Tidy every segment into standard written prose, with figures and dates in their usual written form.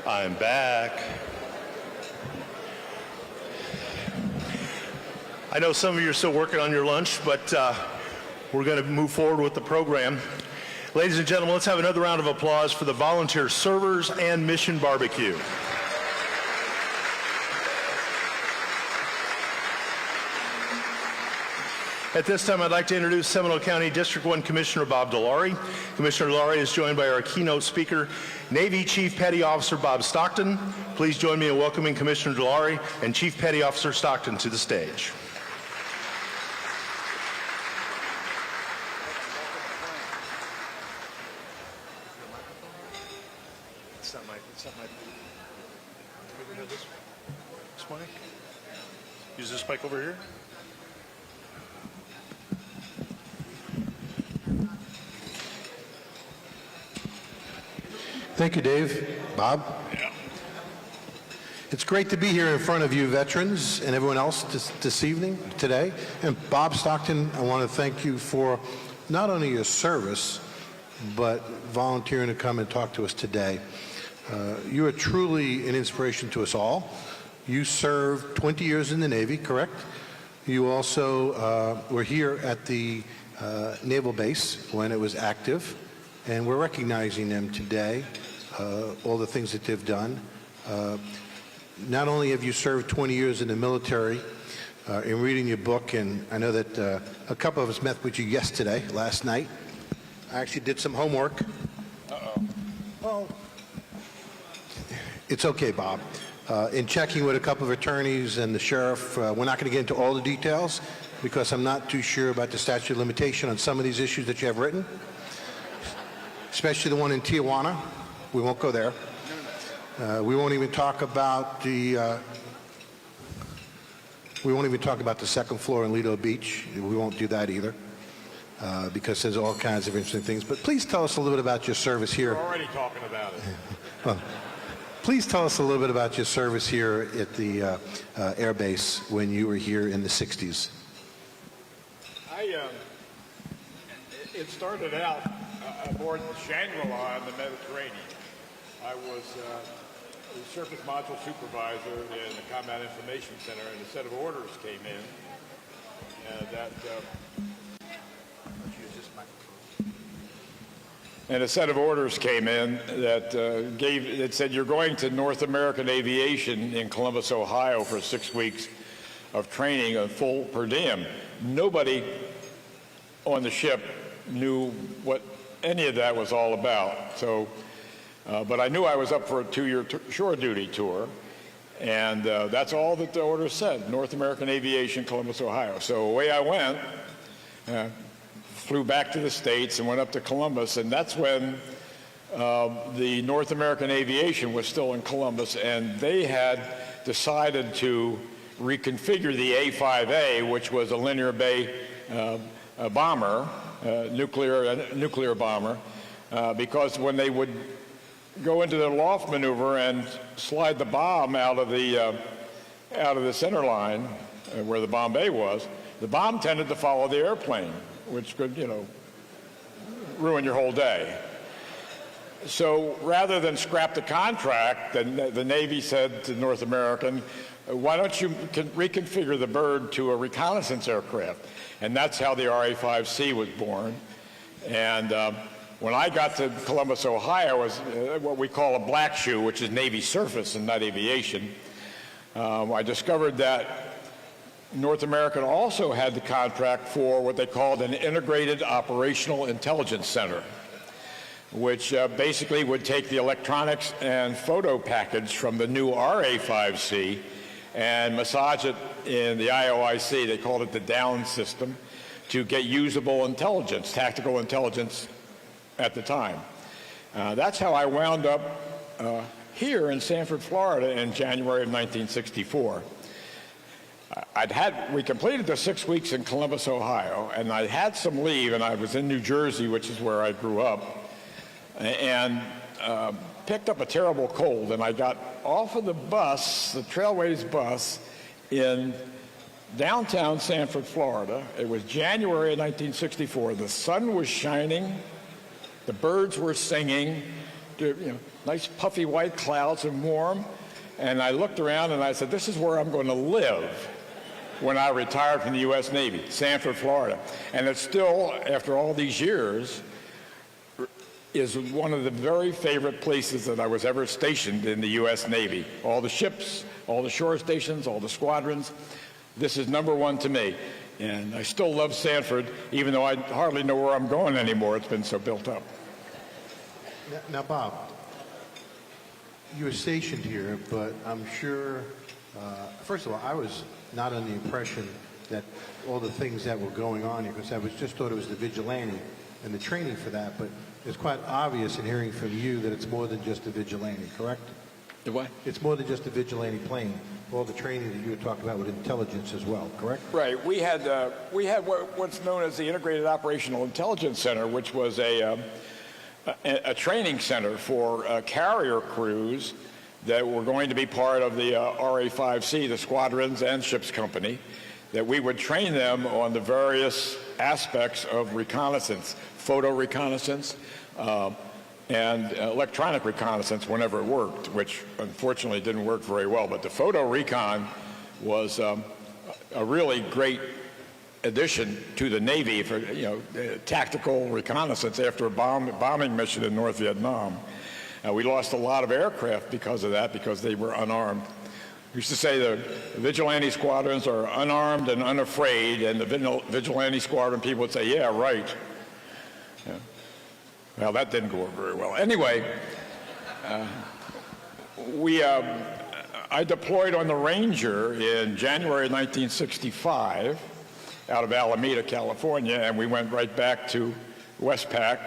I'm back. I know some of you are still working on your lunch, but we're going to move forward with the program. Ladies and gentlemen, let's have another round of applause for the volunteer servers and Mission Barbecue. At this time, I'd like to introduce Seminole County District 1 Commissioner Bob Dilawri. Commissioner Dilawri is joined by our keynote speaker, Navy Chief Petty Officer Bob Stockton. Please join me in welcoming Commissioner Dilawri and Chief Petty Officer Stockton to the stage. This mic? Use this mic over here. Thank you, Dave. Bob? Yeah. It's great to be here in front of you veterans and everyone else this evening, today. And Bob Stockton, I want to thank you for not only your service, but volunteering to come and talk to us today. You are truly an inspiration to us all. You served 20 years in the Navy, correct? You also were here at the Naval Base when it was active, and we're recognizing them today, all the things that they've done. Not only have you served 20 years in the military, in reading your book, and I know that a couple of us met with you yesterday, last night. I actually did some homework. Uh-oh. Well, it's okay, Bob. In checking with a couple of attorneys and the sheriff, we're not going to get into all the details because I'm not too sure about the statute of limitation on some of these issues that you have written, especially the one in Tijuana. We won't go there. We won't even talk about the second floor in Lido Beach. We won't do that either because there's all kinds of interesting things. But please tell us a little bit about your service here. We're already talking about it. Well, please tell us a little bit about your service here at the Air Base when you were here in the 60s. It started out aboard the Shangri-La in the Mediterranean. I was the surface module supervisor in the Combat Information Center, and a set of orders came in that that said you're going to North American Aviation in Columbus, Ohio for 6 weeks of training on full per diem. Nobody on the ship knew what any of that was all about. So, but I knew I was up for a 2-year shore duty tour, and that's all that the order said, North American Aviation, Columbus, Ohio. So away I went, flew back to the States and went up to Columbus, and that's when the North American Aviation was still in Columbus, and they had decided to reconfigure the A-5A, which was a linear bay bomber, nuclear bomber, because when they would go into the loft maneuver and slide the bomb out of the center line where the bomb bay was, the bomb tended to follow the airplane, which could, ruin your whole day. So rather than scrap the contract, the Navy said to North American, why don't you reconfigure the bird to a reconnaissance aircraft? And that's how the RA-5C was born. And when I got to Columbus, Ohio, it was what we call a black shoe, which is Navy surface and not aviation. I discovered that North American also had the contract for what they called an Integrated Operational Intelligence Center, which basically would take the electronics and photo package from the new RA-5C and massage it in the IOIC, they called it the down system, to get usable intelligence, tactical intelligence at the time. That's how I wound up here in Sanford, Florida in January of 1964. We completed the 6 weeks in Columbus, Ohio, and I had some leave, and I was in New Jersey, which is where I grew up, and picked up a terrible cold, and I got off of the bus, the Trailways bus, in downtown Sanford, Florida. It was January of 1964. The sun was shining, the birds were singing, nice puffy white clouds and warm. And I looked around and I said, this is where I'm going to live when I retired from the U.S. Navy, Sanford, Florida. And it still, after all these years, is one of the very favorite places that I was ever stationed in the U.S. Navy. All the ships, all the shore stations, all the squadrons. This is number one to me. And I still love Sanford, even though I hardly know where I'm going anymore. It's been so built up. Now, Bob, you were stationed here, but I'm sure, first of all, I was not under the impression that all the things that were going on here, because I just thought it was the vigilante and the training for that, but it's quite obvious in hearing from you that it's more than just a vigilante, correct? The what? It's more than just a vigilante plane. All the training that you were talking about with intelligence as well, correct? Right. We had what's known as the Integrated Operational Intelligence Center, which was a training center for carrier crews that were going to be part of the RA-5C, the squadrons and ships company, that we would train them on the various aspects of reconnaissance, photo reconnaissance, and electronic reconnaissance whenever it worked, which unfortunately didn't work very well. But the photo recon was a really great addition to the Navy for tactical reconnaissance after a bombing mission in North Vietnam. We lost a lot of aircraft because of that, because they were unarmed. We used to say the vigilante squadrons are unarmed and unafraid, and the vigilante squadron people would say, yeah, right. Yeah. Well, that didn't go over very well. Anyway, I deployed on the Ranger in January 1965 out of Alameda, California, and we went right back to Westpac.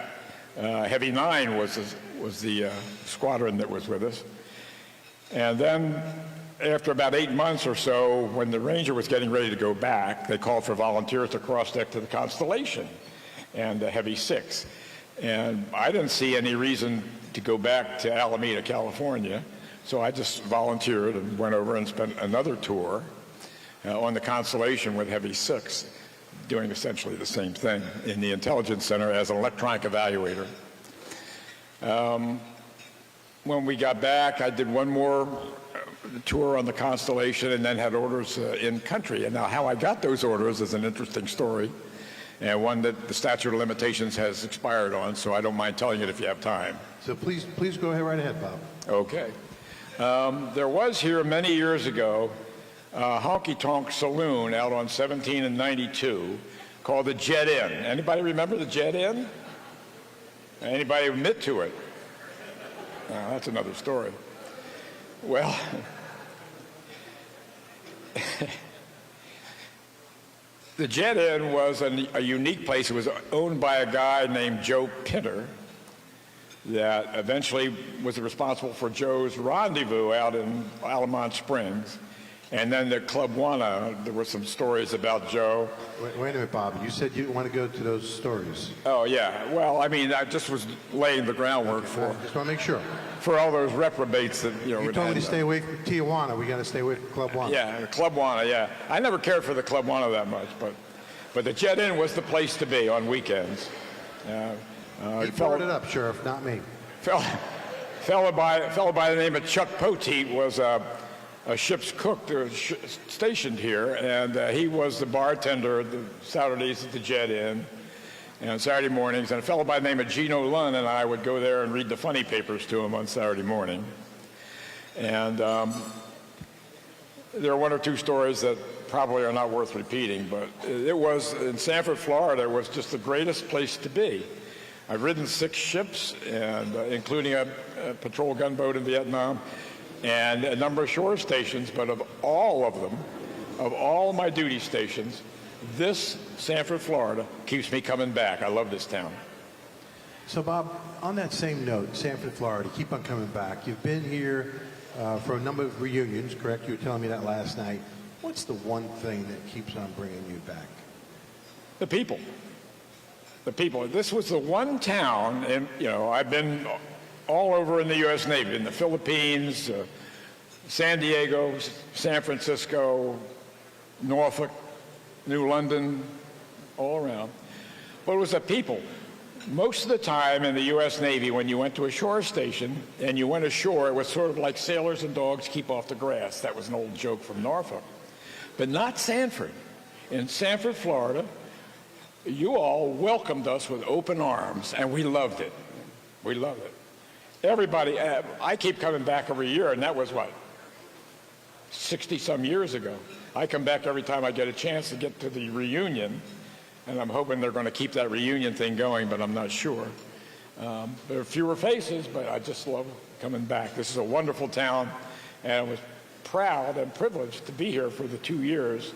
Heavy 9 was the squadron that was with us. And then after about 8 months or so, when the Ranger was getting ready to go back, they called for volunteers to cross deck to the Constellation and Heavy 6. And I didn't see any reason to go back to Alameda, California, so I just volunteered and went over and spent another tour on the Constellation with Heavy 6, doing essentially the same thing in the Intelligence Center as an electronic evaluator. When we got back, I did one more tour on the Constellation and then had orders in country. And now how I got those orders is an interesting story, and one that the statute of limitations has expired on, so I don't mind telling it if you have time. So please go ahead right ahead, Bob. Okay. There was here many years ago a honky-tonk saloon out on 17 and 92 called the Jet Inn. Anybody remember the Jet Inn? Anybody admit to it? That's another story. Well, the Jet Inn was a unique place. It was owned by a guy named Joe Pinter that eventually was responsible for Joe's Rendezvous out in Altamont Springs. And then the Club Juana, there were some stories about Joe. Wait a minute, Bob. You said you didn't want to go to those stories. Oh, yeah. Well, I mean, I just was laying the groundwork I just want to make sure. for all those reprobates that, You told me to stay away from Tijuana. We got to stay away from Club Juana. Yeah, the Club Juana, yeah. I never cared for the Club Juana that much, but the Jet Inn was the place to be on weekends. He brought it up, Sheriff, not me. Fellow by the name of Chuck Poteet was a ship's cook that was stationed here, and he was the bartender the Saturdays at the Jet Inn and Saturday mornings. And a fellow by the name of Gino Lunn and I would go there and read the funny papers to him on Saturday morning. And there are one or two stories that probably are not worth repeating, but it was in Sanford, Florida. It was just the greatest place to be. I've ridden 6 ships, and including a patrol gunboat in Vietnam, and a number of shore stations, but of all of them, of all my duty stations, this Sanford, Florida, keeps me coming back. I love this town. So, Bob, on that same note, Sanford, Florida, keep on coming back. You've been here for a number of reunions, correct? You were telling me that last night. What's the one thing that keeps on bringing you back? The people. The people. This was the one town, and I've been all over in the U.S. Navy, in the Philippines, San Diego, San Francisco, Norfolk, New London, all around. But it was the people. most of the time in the U.S. Navy, when you went to a shore station and you went ashore, it was sort of like sailors and dogs keep off the grass. That was an old joke from Norfolk. But not Sanford. In Sanford, Florida, you all welcomed us with open arms, and we loved it. We loved it. Everybody, I keep coming back every year, and that was what, 60-some years ago. I come back every time I get a chance to get to the reunion, and I'm hoping they're going to keep that reunion thing going, but I'm not sure. There are fewer faces, but I just love coming back. This is a wonderful town, and I was proud and privileged to be here for the 2 years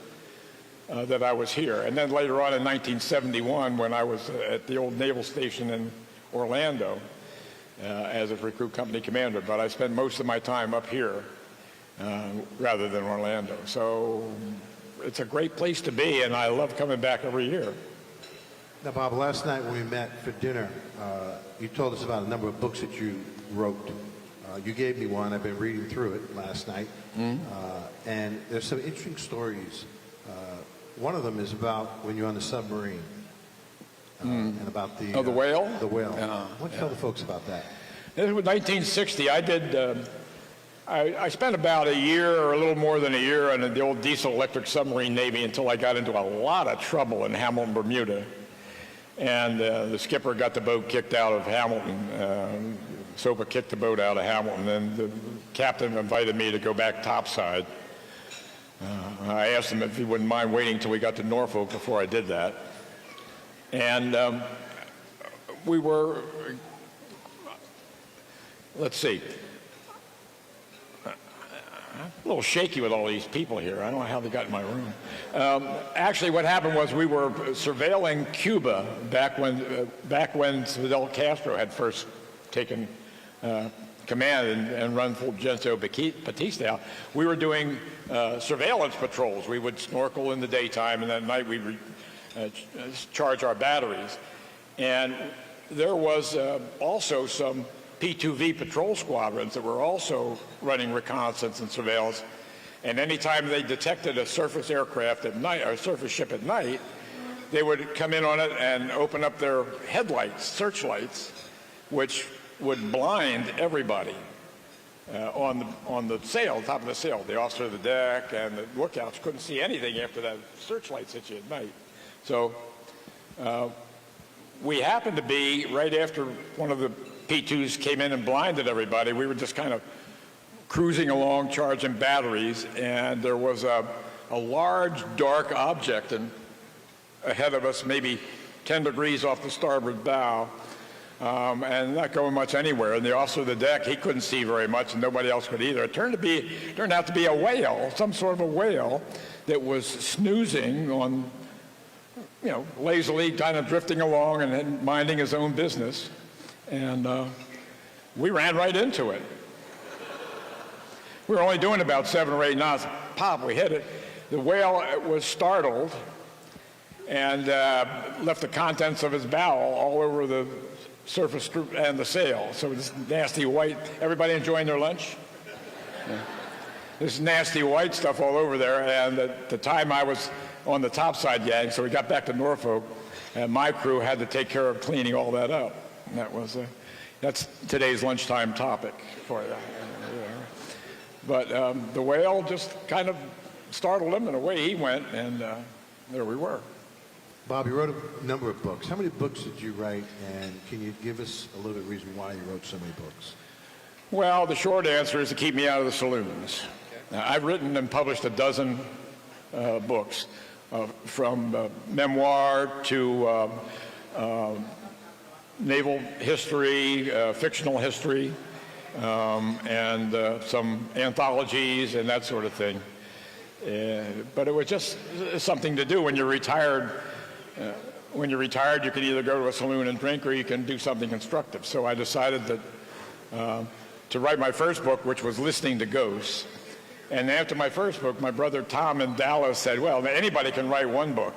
that I was here. And then later on in 1971, when I was at the old naval station in Orlando as a recruit company commander, but I spent most of my time up here rather than Orlando. So it's a great place to be, and I love coming back every year. Now, Bob, last night when we met for dinner, you told us about a number of books that you wrote. You gave me one. I've been reading through it last night. And there's some interesting stories. One of them is about when you're on the submarine and about the... the whale? The whale. Yeah, Why don't you tell the folks about that? This was 1960. I did... I spent about a year or a little more than a year in the old diesel-electric submarine Navy until I got into a lot of trouble in Hamilton, Bermuda. And the skipper got the boat kicked out of Hamilton. SOPA kicked the boat out of Hamilton, and the captain invited me to go back topside. I asked him if he wouldn't mind waiting until we got to Norfolk before I did that. And we were, let's see, a little shaky with all these people here. I don't know how they got in my room. Actually, what happened was we were surveilling Cuba back when Fidel Castro had first taken command and run Fulgencio Batista. We were doing surveillance patrols. We would snorkel in the daytime, and at night we would charge our batteries. And there was also some P-2V patrol squadrons that were also running reconnaissance and surveillance. And anytime they detected a surface aircraft at night, or a surface ship at night, they would come in on it and open up their headlights, searchlights, which would blind everybody on the sail, top of the sail. The officer of the deck and the lookouts couldn't see anything after that searchlights hit you at night. So we happened to be right after one of the P-2s came in and blinded everybody. We were just kind of cruising along, charging batteries, and there was a large, dark object ahead of us, maybe 10 degrees off the starboard bow, and not going much anywhere. And the officer of the deck, he couldn't see very much, and nobody else could either. It turned out to be a whale, some sort of a whale that was snoozing on, lazily kind of drifting along and then minding his own business. And we ran right into it. We were only doing about 7 or 8 knots. Pop, we hit it. The whale was startled and left the contents of his bow all over the surface and the sail. So this nasty white, everybody enjoying their lunch? Yeah. This nasty white stuff all over there. And at the time I was on the topside gang, so we got back to Norfolk, and my crew had to take care of cleaning all that up. And that's today's lunchtime topic for you. But the whale just kind of startled him, and away he went, and there we were. Bob, you wrote a number of books. How many books did you write, and can you give us a little bit of reason why you wrote so many books? Well, the short answer is to keep me out of the saloons. Now, I've written and published a dozen books, from memoir to naval history, fictional history, and some anthologies and that sort of thing. But it was just something to do when you're retired. When you're retired, you can either go to a saloon and drink, or you can do something constructive. So I decided that to write my first book, which was Listening to Ghosts. And after my first book, my brother Tom in Dallas said, well, anybody can write one book.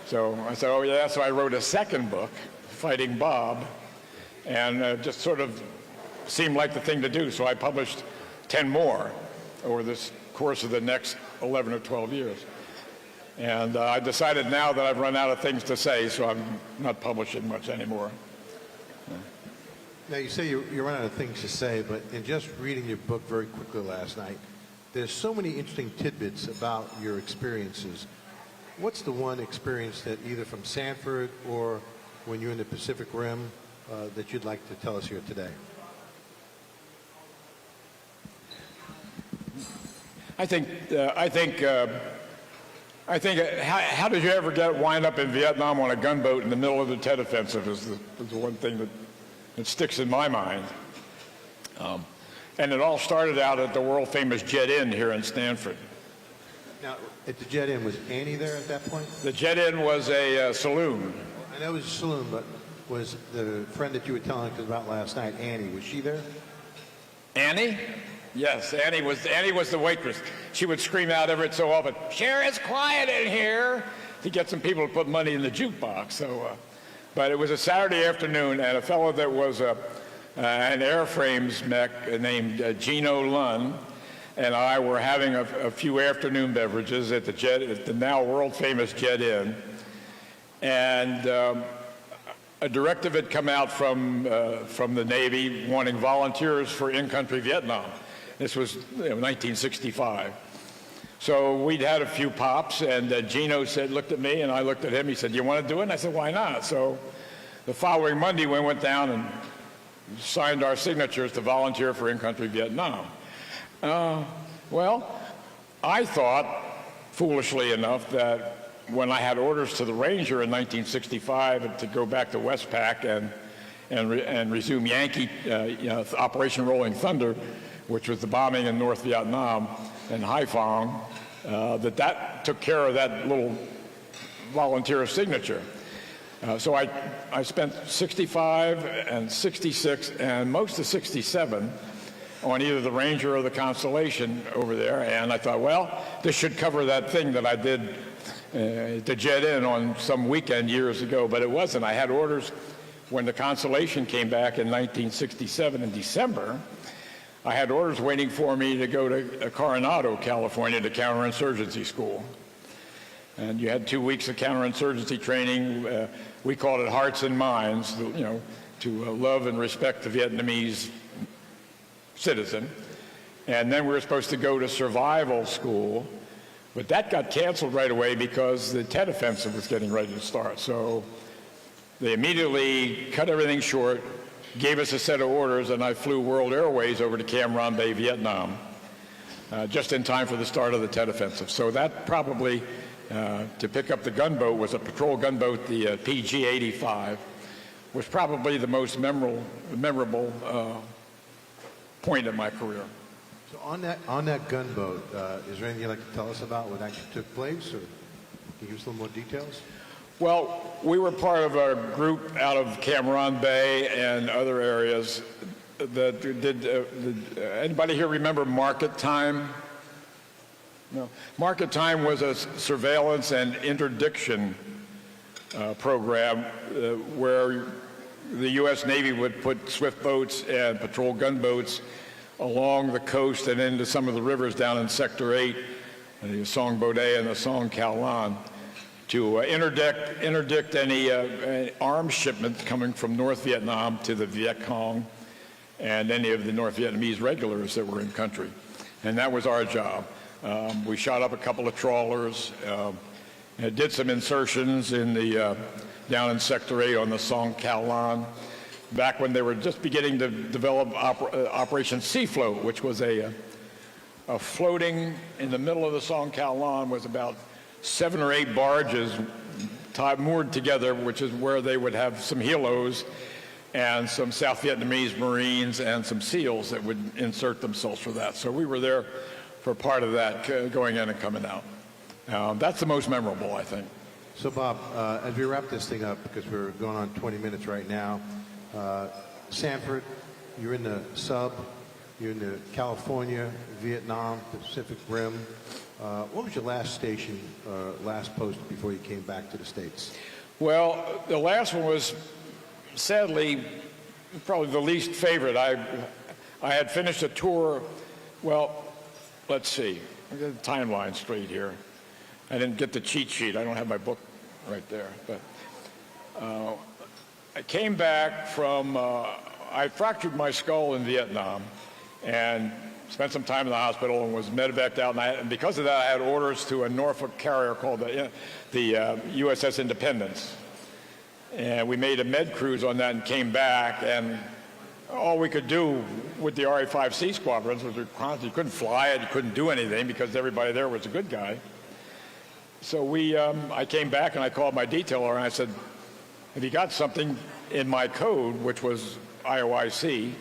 So I said, oh yeah, so I wrote a second book, Fighting Bob, and just sort of seemed like the thing to do. So I published 10 more over this course of the next 11 or 12 years. And I decided now that I've run out of things to say, so I'm not publishing much anymore. Now, you say you run out of things to say, but in just reading your book very quickly last night, there's so many interesting tidbits about your experiences. What's the one experience that either from Sanford or when you're in the Pacific Rim that you'd like to tell us here today? I think how did you ever wind up in Vietnam on a gunboat in the middle of the Tet Offensive is the one thing that sticks in my mind. And it all started out at the world famous Jet Inn here in Stanford. Now, at the Jet Inn, was Annie there at that point? The Jet Inn was a saloon. I know it was a saloon, but was the friend that you were telling us about last night, Annie, was she there? Annie? Yes, Annie was the waitress. She would scream out every so often, "Sure, it's quiet in here," to get some people to put money in the jukebox. So, but it was a Saturday afternoon, and a fellow that was an airframes mech named Gino Lunn and I were having a few afternoon beverages at the now world famous Jet Inn, and a directive had come out from the Navy wanting volunteers for in-country Vietnam. This was 1965. So we'd had a few pops, and Gino looked at me, and I looked at him. He said, "You want to do it?" And I said, "Why not?" So the following Monday, we went down and signed our signatures to volunteer for in-country Vietnam. Well, I thought, foolishly enough, that when I had orders to the Ranger in 1965 to go back to Westpac and resume Yankee Operation Rolling Thunder, which was the bombing in North Vietnam and Haiphong, that took care of that little volunteer signature. So I spent 65 and 66 and most of 67 on either the Ranger or the Constellation over there, and I thought, well, this should cover that thing that I did to Jet Inn on some weekend years ago, but it wasn't. I had orders when the Constellation came back in 1967 in December. I had orders waiting for me to go to Coronado, California, to counterinsurgency school. And you had 2 weeks of counterinsurgency training. We called it Hearts and Minds, to love and respect the Vietnamese citizen. And then we were supposed to go to survival school, but that got canceled right away because the Tet Offensive was getting ready to start. So they immediately cut everything short, gave us a set of orders, and I flew World Airways over to Cam Ranh Bay, Vietnam, just in time for the start of the Tet Offensive. So that probably, to pick up the gunboat, was a patrol gunboat, the PG-85, was probably the most memorable point in my career. So on that gunboat, is there anything you'd like to tell us about what actually took place, or can you give us a little more details? Well, we were part of a group out of Cam Ranh Bay and other areas that did, anybody here remember Market Time? No. Market Time was a surveillance and interdiction program where the U.S. Navy would put swift boats and patrol gunboats along the coast and into some of the rivers down in Sector 8, the Song Bodé and the Song Cao Lan, to interdict any arms shipments coming from North Vietnam to the Viet Cong and any of the North Vietnamese regulars that were in country. And that was our job. We shot up a couple of trawlers, did some insertions in down in Sector 8 on the Song Cao Lan, back when they were just beginning to develop Operation Sea Float, which was a floating in the middle of the Song Cao Lan was about 7 or 8 barges moored together, which is where they would have some helos and some South Vietnamese Marines and some SEALs that would insert themselves for that. So we were there for part of that, going in and coming out. That's the most memorable, I think. So, Bob, as we wrap this thing up, because we're going on 20 minutes right now, Sanford, you're in the sub, you're in the California, Vietnam, Pacific Rim. What was your last station, last post before you came back to the States? Well, the last one was, sadly, probably the least favorite. I had finished a tour, well, let's see, I'll get the timeline straight here. I didn't get the cheat sheet. I don't have my book right there. But I came back from, I fractured my skull in Vietnam and spent some time in the hospital and was medevaced out. And because of that, I had orders to a Norfolk carrier called the USS Independence. And we made a med cruise on that and came back. And all we could do with the RA-5C squadrons was you couldn't fly it, you couldn't do anything because everybody there was a good guy. So I came back and I called my detailer and I said, have you got something in my code, which was IOIC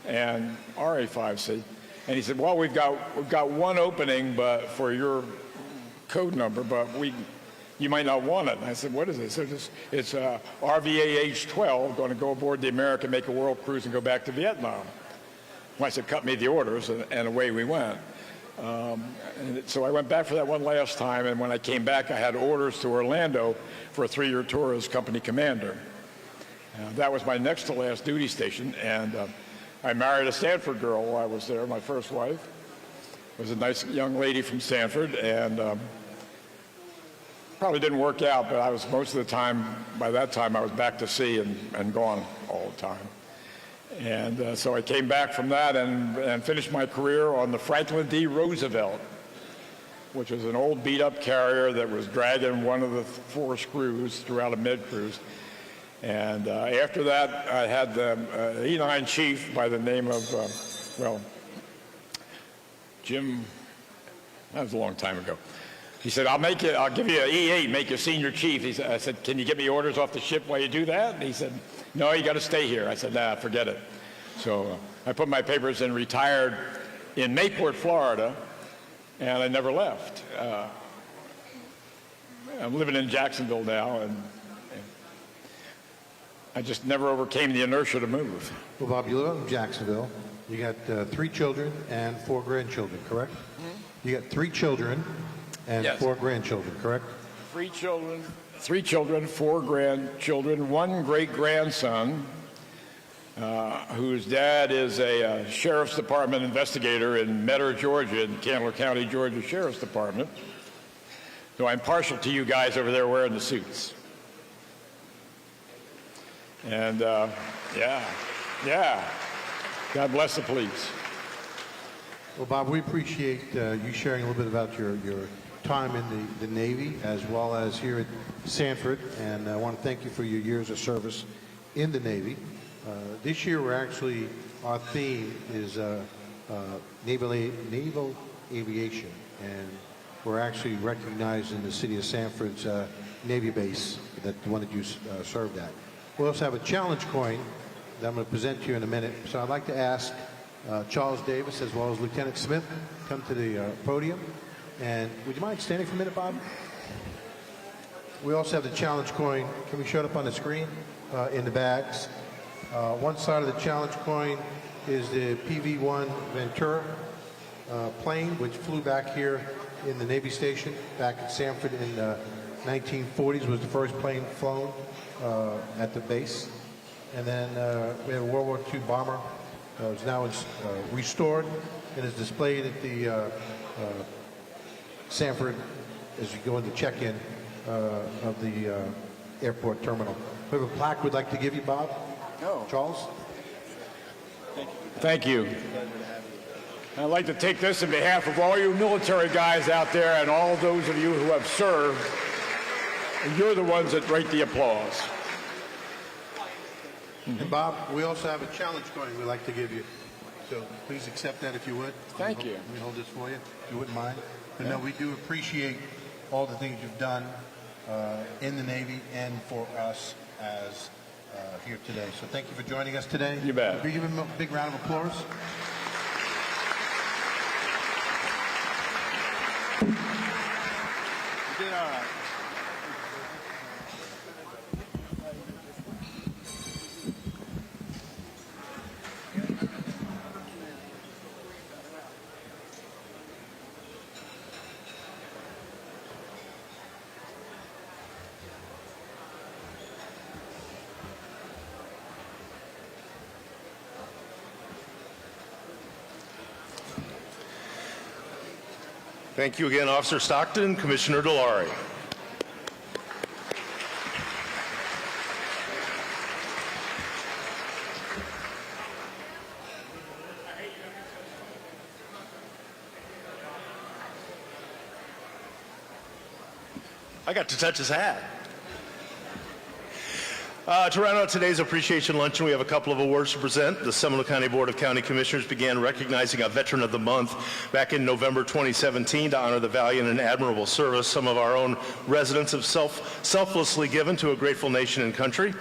and RA-5C? And he said, well, we've got one opening but for your code number, but you might not want it. And I said, what is it? So it's RVAH-12, going to go aboard the American, make a world cruise, and go back to Vietnam. Well, I said, cut me the orders, and away we went. And so I went back for that one last time, and when I came back, I had orders to Orlando for a 3-year tour as company commander. That was my next to last duty station, and I married a Stanford girl while I was there, my first wife. Was a nice young lady from Stanford, and probably didn't work out, but I was most of the time, by that time, I was back to sea and gone all the time. And so I came back from that and finished my career on the Franklin D. Roosevelt, which was an old beat-up carrier that was dragging one of the 4 screws throughout a mid-cruise. And after that, I had the E9 chief by the name of, Jim, that was a long time ago. He said, I'll give you an E8, make you senior chief. I said, can you get me orders off the ship while you do that? And he said, no, you got to stay here. I said, nah, forget it. So I put my papers in, retired in Mayport, Florida, and I never left. I'm living in Jacksonville now, and I just never overcame the inertia to move. Well, Bob, you live in Jacksonville. You got 3 children and 4 grandchildren, correct? Mm-hmm. You got 3 children and Yes. 4 grandchildren, correct? 3 children, 4 grandchildren, 1 great-grandson, whose dad is a Sheriff's Department investigator in Metter, Georgia, in Candler County, Georgia Sheriff's Department. So I'm partial to you guys over there wearing the suits. And, yeah. God bless the police. Well, Bob, we appreciate you sharing a little bit about your time in the Navy as well as here at Sanford, and I want to thank you for your years of service in the Navy. This year, our theme is naval aviation, and we're actually recognizing the city of Sanford's Navy base, the one that you served at. We also have a challenge coin that I'm going to present to you in a minute. So I'd like to ask Charles Davis as well as Lieutenant Smith come to the podium. And would you mind standing for a minute, Bob? We also have the challenge coin. Can we show it up on the screen in the bags? One side of the challenge coin is the PV-1 Ventura plane, which flew back here in the Navy Station back at Sanford in the 1940s, was the first plane flown at the base. And then we have a World War II bomber. It's now restored and is displayed at the Sanford as you go into check-in of the airport terminal. We have a plaque we'd like to give you, Bob. Oh. Charles? Thank you. I'd like to take this in behalf of all you military guys out there and all those of you who have served. You're the ones that rate the applause. And Bob, we also have a challenge coin we'd like to give you. So please accept that if you would. Thank you. Let me hold this for you, if you wouldn't mind. But no, we do appreciate all the things you've done in the Navy and for us as here today. So thank you for joining us today. You bet. Can you give him a big round of applause? You did all right. Thank you again, Officer Stockton. Commissioner Delary. I got to touch his hat. To round out today's appreciation luncheon, we have a couple of awards to present. The Seminole County Board of County Commissioners began recognizing a Veteran of the Month back in November 2017 to honor the valiant and admirable service some of our own residents have selflessly given to a grateful nation and country.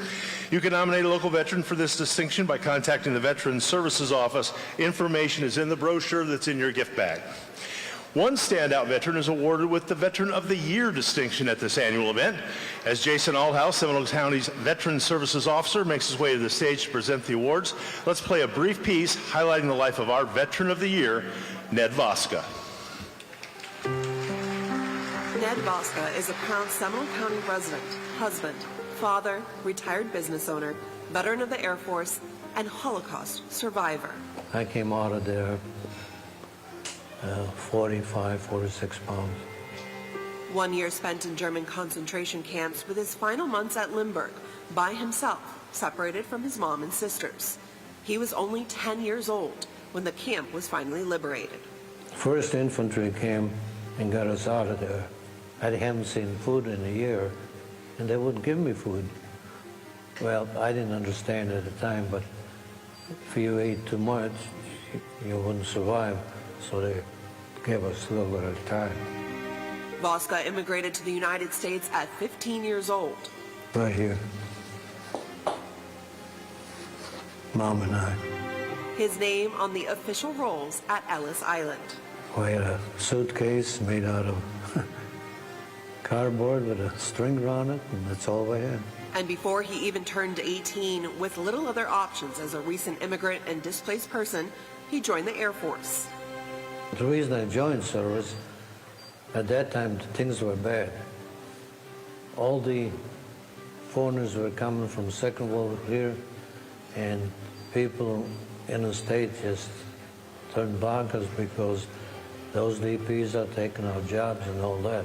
You can nominate a local veteran for this distinction by contacting the Veterans Services Office. Information is in the brochure that's in your gift bag. One standout veteran is awarded with the Veteran of the Year distinction at this annual event. As Jason Althouse, Seminole County's Veteran Services Officer, makes his way to the stage to present the awards, let's play a brief piece highlighting the life of our Veteran of the Year, Ned Voska. Ned Voska is a proud Seminole County resident, husband, father, retired business owner, veteran of the Air Force, and Holocaust survivor. I came out of there 45, 46 pounds. 1 year spent in German concentration camps with his final months at Limburg by himself, separated from his mom and sisters. He was only 10 years old when the camp was finally liberated. First infantry came and got us out of there. I hadn't seen food in a year, and they wouldn't give me food. Well, I didn't understand at the time, but if you ate too much, you wouldn't survive, so they gave us a little bit of time. Voska immigrated to the United States at 15 years old. Right here. Mom and I. His name on the official rolls at Ellis Island. We had a suitcase made out of cardboard with a string around it, and that's all we had. And before he even turned 18, with little other options as a recent immigrant and displaced person, he joined the Air Force. The reason I joined service, at that time things were bad. All the foreigners were coming from Second World War, and people in the state just turned bonkers because those DPs are taking our jobs and all that.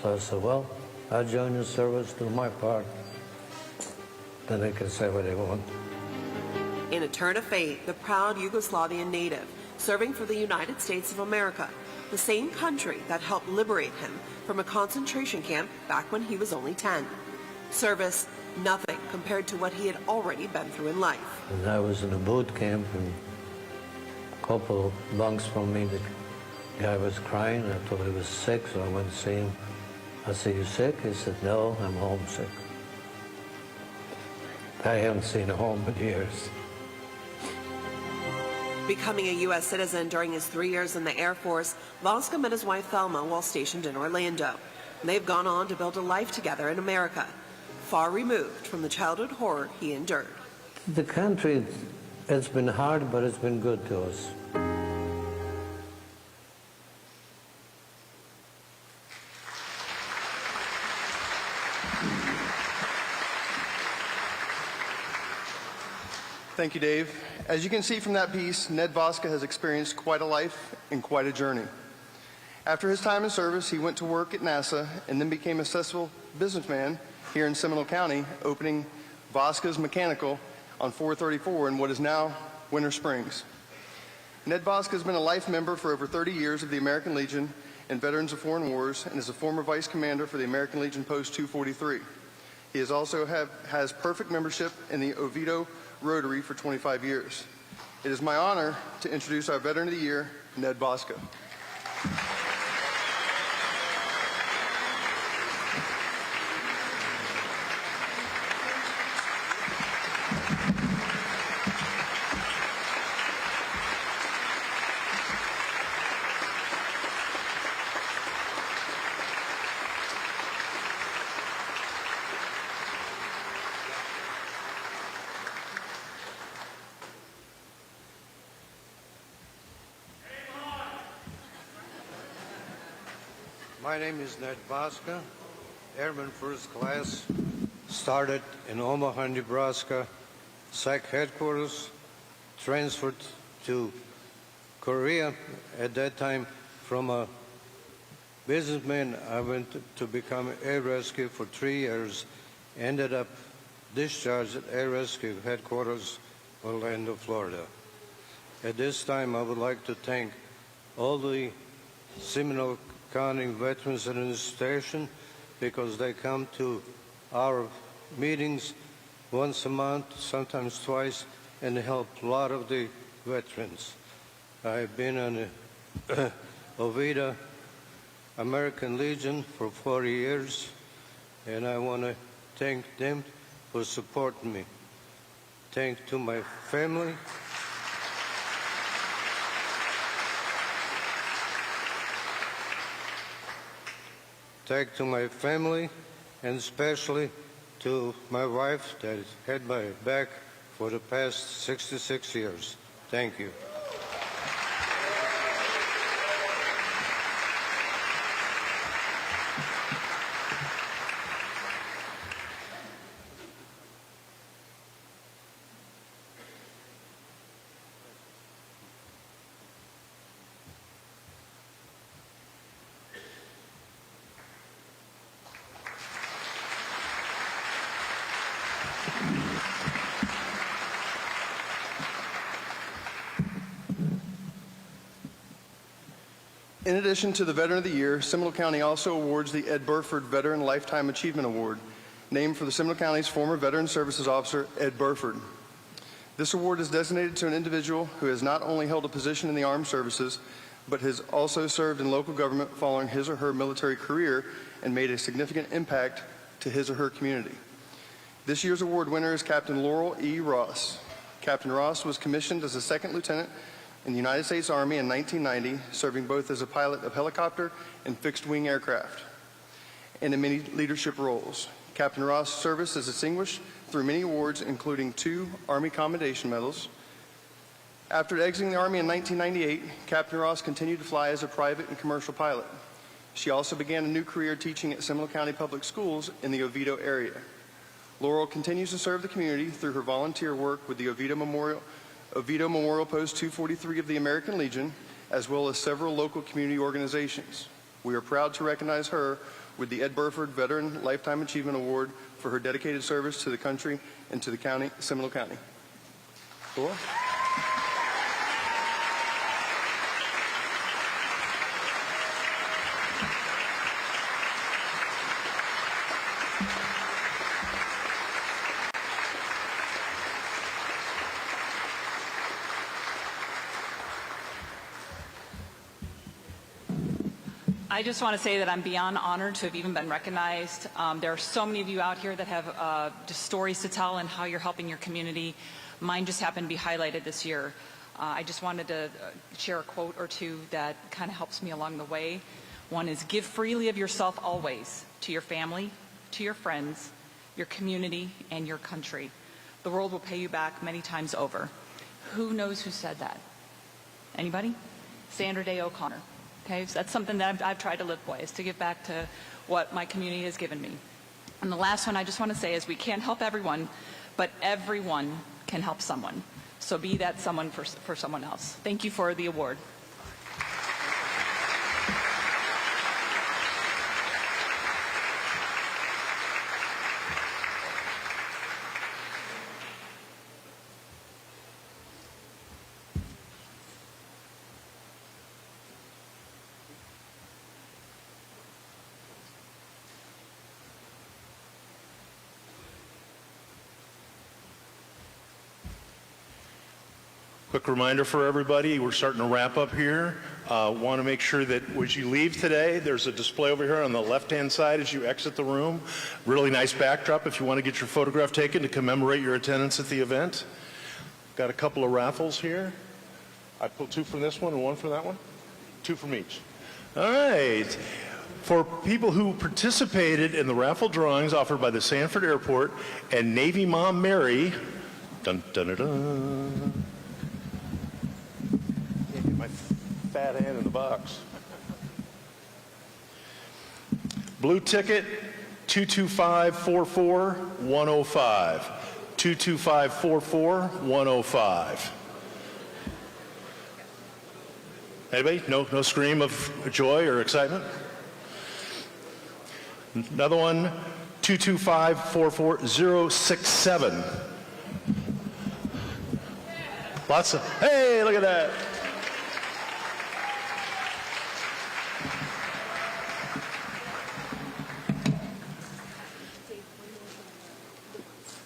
So I said, well, I'll join the service, do my part. Then they can say what they want. In a turn of fate, the proud Yugoslavian native, serving for the United States of America, the same country that helped liberate him from a concentration camp back when he was only 10. Service, nothing compared to what he had already been through in life. And I was in a boot camp, and a couple bunks from me, the guy was crying. I thought he was sick, so I went to see him. I said, you sick? He said, no, I'm homesick. I haven't seen a home in years. Becoming a U.S. citizen during his 3 years in the Air Force, Voska met his wife Thelma while stationed in Orlando. They've gone on to build a life together in America, far removed from the childhood horror he endured. The country, it's been hard, but it's been good to us. Thank you, Dave. As you can see from that piece, Ned Voska has experienced quite a life and quite a journey. After his time in service, he went to work at NASA and then became a successful businessman here in Seminole County, opening Voska's Mechanical on 434 in what is now Winter Springs. Ned Voska has been a life member for over 30 years of the American Legion and Veterans of Foreign Wars, and is a former vice commander for the American Legion Post 243. He has perfect membership in the Oviedo Rotary for 25 years. It is my honor to introduce our Veteran of the Year, Ned Voska. My name is Ned Voska, Airman First Class, started in Omaha, Nebraska, SAC headquarters, transferred to Korea at that time from a Businessman, I went to become air rescue for 3 years, ended up discharged at Air Rescue Headquarters, Orlando, Florida. At this time, I would like to thank all the Seminole County Veterans Administration because they come to our meetings once a month, sometimes twice, and help a lot of the veterans. I've been on Oviedo American Legion for 40 years, and I want to thank them for supporting me. Thank to my family. Thank to my family, and especially to my wife that had my back for the past 66 years. Thank you. In addition to the Veteran of the Year, Seminole County also awards the Ed Burford Veteran Lifetime Achievement Award, named for the Seminole County's former Veteran Services Officer, Ed Burford. This award is designated to an individual who has not only held a position in the armed services, but has also served in local government following his or her military career and made a significant impact to his or her community. This year's award winner is Captain Laurel E. Ross. Captain Ross was commissioned as a second lieutenant in the United States Army in 1990, serving both as a pilot of helicopter and fixed-wing aircraft, and in many leadership roles. Captain Ross' service is distinguished through many awards, including 2 Army Commendation Medals. After exiting the Army in 1998, Captain Ross continued to fly as a private and commercial pilot. She also began a new career teaching at Seminole County Public Schools in the Oviedo area. Laurel continues to serve the community through her volunteer work with the Oviedo Memorial Post 243 of the American Legion, as well as several local community organizations. We are proud to recognize her with the Ed Burford Veteran Lifetime Achievement Award for her dedicated service to the country and to the county, Seminole County. Laurel? I just want to say that I'm beyond honored to have even been recognized. There are so many of you out here that have just stories to tell and how you're helping your community. Mine just happened to be highlighted this year. I just wanted to share a quote or two that kind of helps me along the way. One is, give freely of yourself always to your family, to your friends, your community, and your country. The world will pay you back many times over. Who knows who said that? Anybody? Sandra Day O'Connor. Okay, so that's something that I've tried to live by, is to give back to what my community has given me. And the last one I just want to say is, we can't help everyone, but everyone can help someone. So be that someone for someone else. Thank you for the award. Quick reminder for everybody, we're starting to wrap up here. Want to make sure that as you leave today, there's a display over here on the left-hand side as you exit the room. Really nice backdrop if you want to get your photograph taken to commemorate your attendance at the event. Got a couple of raffles here. I pulled 2 from this one and 1 from that one. 2 from each. All right. For people who participated in the raffle drawings offered by the Sanford Airport and Navy Mom Mary, dun dun dun dun. My fat hand in the box. Blue ticket 22544-105. 22544-105. Anybody? No scream of joy or excitement? Another one, 225-44067. Lots of, hey, look at that.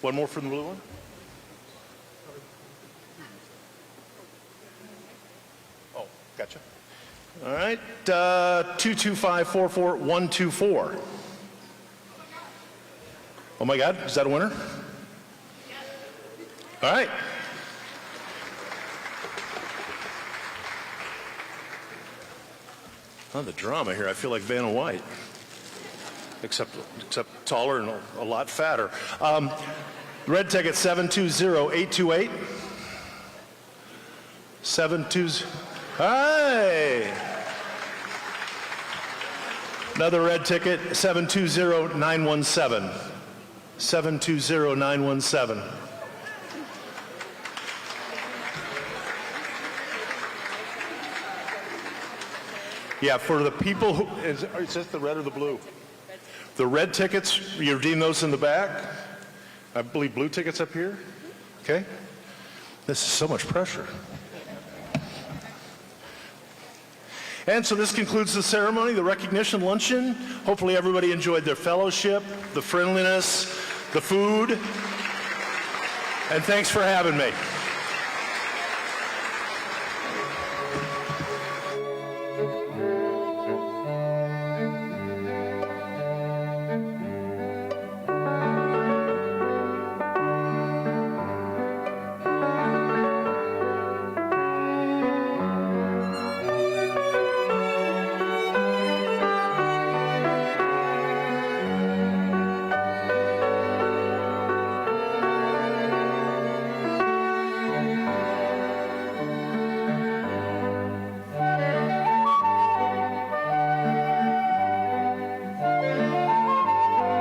One more from the blue one. Oh, gotcha. All right, 225-44124. Oh my God, is that a winner? All right. Oh, the drama here. I feel like Vanna White, except taller and a lot fatter. Red ticket 720-828. 720. Hi. Another red ticket 720-917. 720-917. Yeah, for the people who, is this the red or the blue? The red tickets, you redeem those in the back. I believe blue tickets up here. Okay? This is so much pressure. And so this concludes the ceremony, the recognition luncheon. Hopefully everybody enjoyed their fellowship, the friendliness, the food, and thanks for having me.